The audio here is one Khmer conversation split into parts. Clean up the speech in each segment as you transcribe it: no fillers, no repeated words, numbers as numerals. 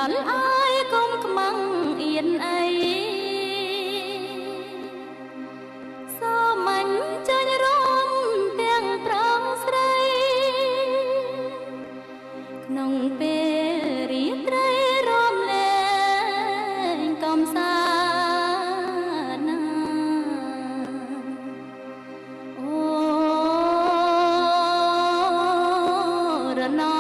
ល់អើយកុំខ្មាំងអៀនអីសូមមិញចាញ់រំទាំងប្រងស្រីក្នុងពេលរាត្រីរំលែងកំសាន្តណាអូរណោ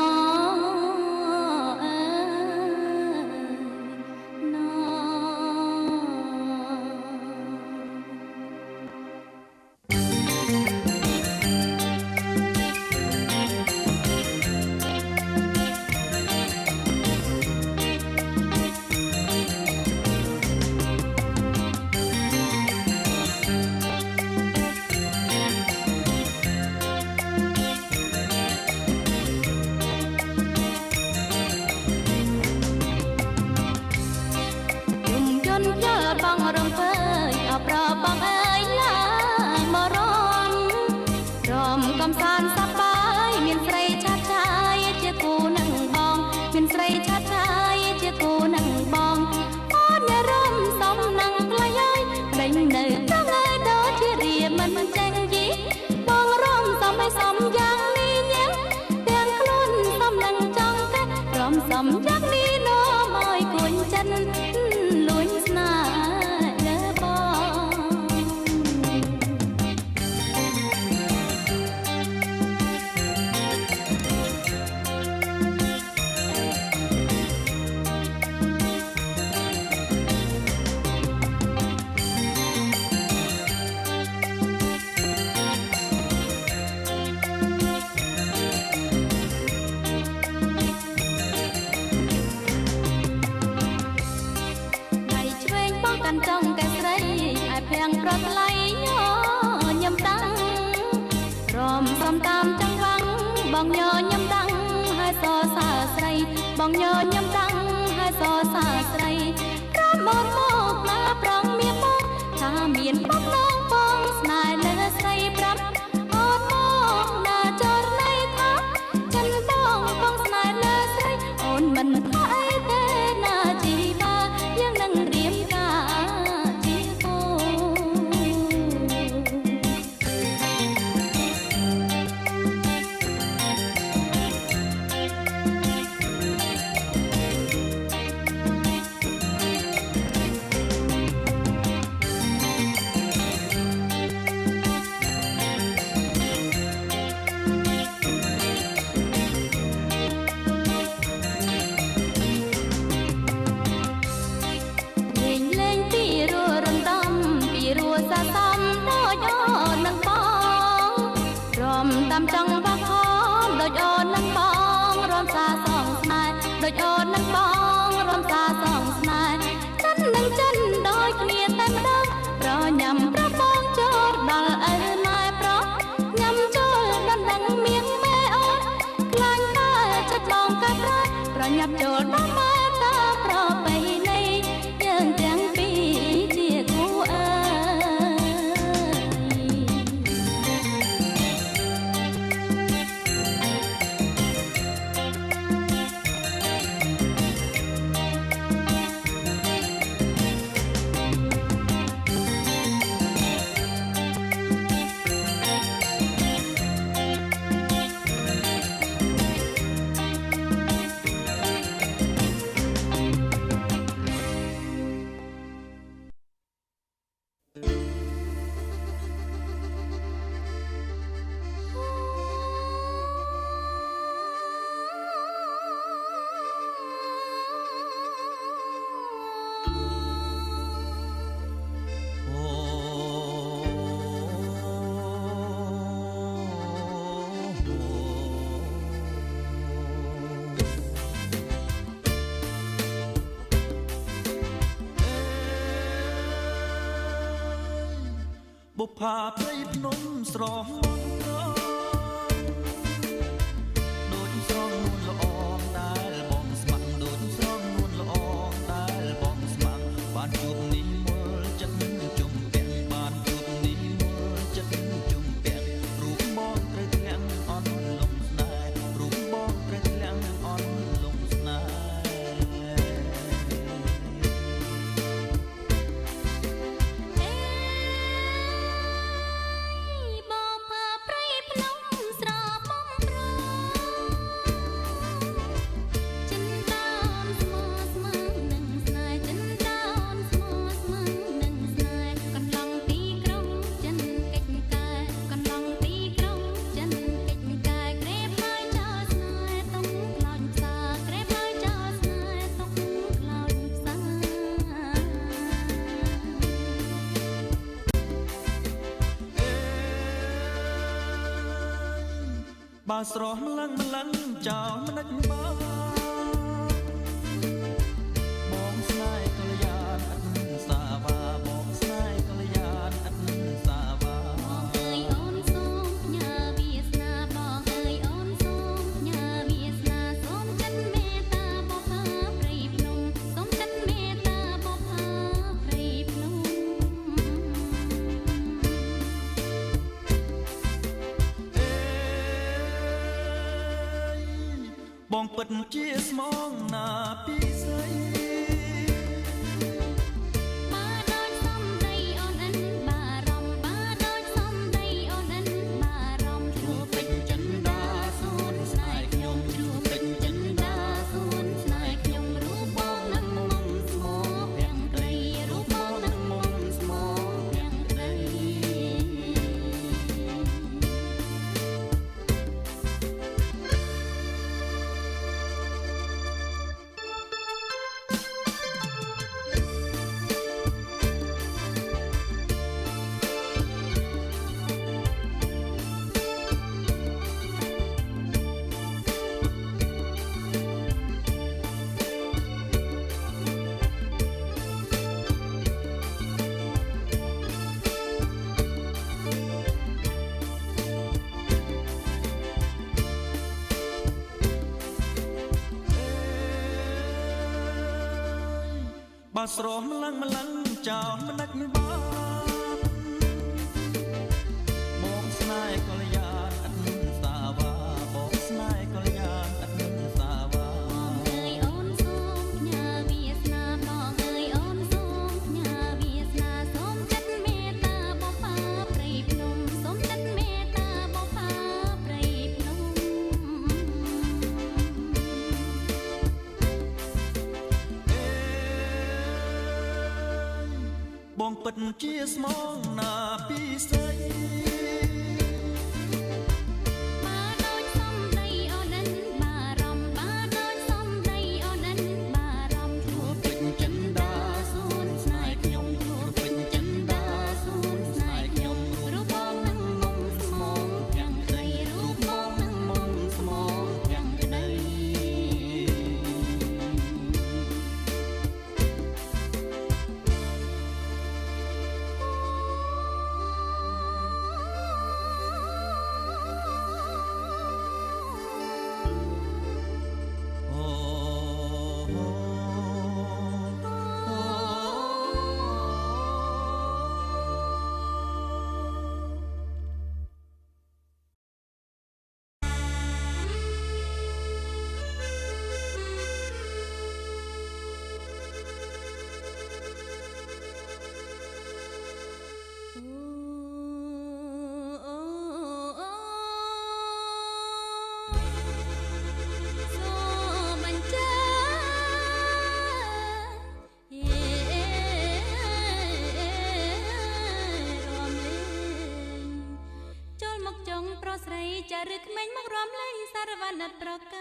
កំសាន្តសប្បាយមានស្រីឆាប់ឆាយជាគូនឹងបងមានស្រីឆាប់ឆាយជាគូនឹងបងអូនอย่ารំសំនឹងក្លាយហើយដេញនៅត្រង់ឯដូចជារៀមិនចេញយីបងរំសំឲ្យសំយ៉ាងនេះញ៉ាំទាំងខ្លួនសំនឹងចង់តែរំសំយ៉ាងនេះនាំឲ្យគួនចិនលួញស្នេហ៍លើបងចង់កែស្រីឲ្យភាំងប្រថ្លៃញញឹមតាំងរំសំតាមចង្វាំងបងញញឹមតាំងហើយសរសើរស្រីបងញញឹមតាំងហើយសរសើរស្រីរំមកមកណាប្រងមានមកថាមានបំណងបងស្នេហ៍លើស្រីប្រាប់អូនមកណាចរណៃថាចិនបងស្នេហ៍លើស្រីអូនមិនថាអីទេណាជីបាយើងនឹងរៀបការតាមចង់បោះខំដូចអូននឹងបងរំសាសងស្នេហ៍ដូចអូននឹងបងរំសាសងស្នេហ៍ចិននឹងចិនដូចគ្នាតែម្ដងប្រញ៉ាំប្របងចូលដល់អើណែប្រុសញ៉ាំចូលដល់ដឹងមៀងម៉ែអូនខ្លាញ់តែចិត្តបងកាត់ប្រញាប់ចូលដល់ម៉ែតាប្របីនៃយើងទាំងពីរជាគូអើបុប្ផាព្រៃភ្នំស្រស់ដូចស្រស់នួនល្អដែលបងស្ម័គ្រដូចស្រស់នួនល្អដែលបងស្ម័គ្របានជួបនេះមើលចិត្តជុំពាក់បានជួបនេះមើលចិត្តជុំពាក់រូបបងត្រូវធ្លាក់អន់លំស្នេហ៍រូបបងត្រូវធ្លាក់អន់លំស្នេហ៍ បើស្រស់ម្លឹងម្លឹងចោលមិនដាច់បាបងស្នេហ៍កល្យានអត់សាវាបងស្នេហ៍កល្យានអត់សាវាបងអើយអូនសូមផ្ញើវាសនាបងអើយអូនសូមផ្ញើវាសនាសូមចិត្តមេត្តាបុប្ផាព្រៃភ្នំសូមចិត្តមេត្តាបុប្ផាព្រៃភ្នំបងពិតជាស្មងណាពីស្រីបាដូចសំដីអូនអិនបារម្ភបាដូចសំដីអូនអិនបារម្ភជួបពេញចិន្តាសួនស្នេហ៍ខ្ញុំជួបពេញចិន្តាសួនស្នេហ៍ខ្ញុំរូបបងនឹងមុំស្មោទាំងព្រៃរូបបងនឹងមុំស្មោទាំងព្រៃបើស្រស់ម្លឹងម្លឹងចោលមិនដាច់បាបងស្នេហ៍កល្យានអត់សាវាបងស្នេហ៍កល្យានអត់សាវាបងអើយអូនសូមផ្ញើវាសនាបងអើយអូនសូមផ្ញើវាសនាសូមចិត្តមេត្តាបុប្ផាព្រៃភ្នំសូមចិត្តមេត្តាបុប្ផាព្រៃភ្នំបងពិតជាស្មងណាពីស្រីបាដូចសំដីអូនអិនបារម្ភបាដូចសំដីអូនអិនបារម្ភជួបពេញចិន្តាសួនស្នេហ៍ខ្ញុំជួបពេញចិន្តាសួនស្នេហ៍ខ្ញុំរូបបងនឹងមុំស្មោទាំងក្ដីរូបបងនឹងមុំស្មោទាំងក្ដីចរិតក្មេងមករំលែងសារវណ្ណត្រកា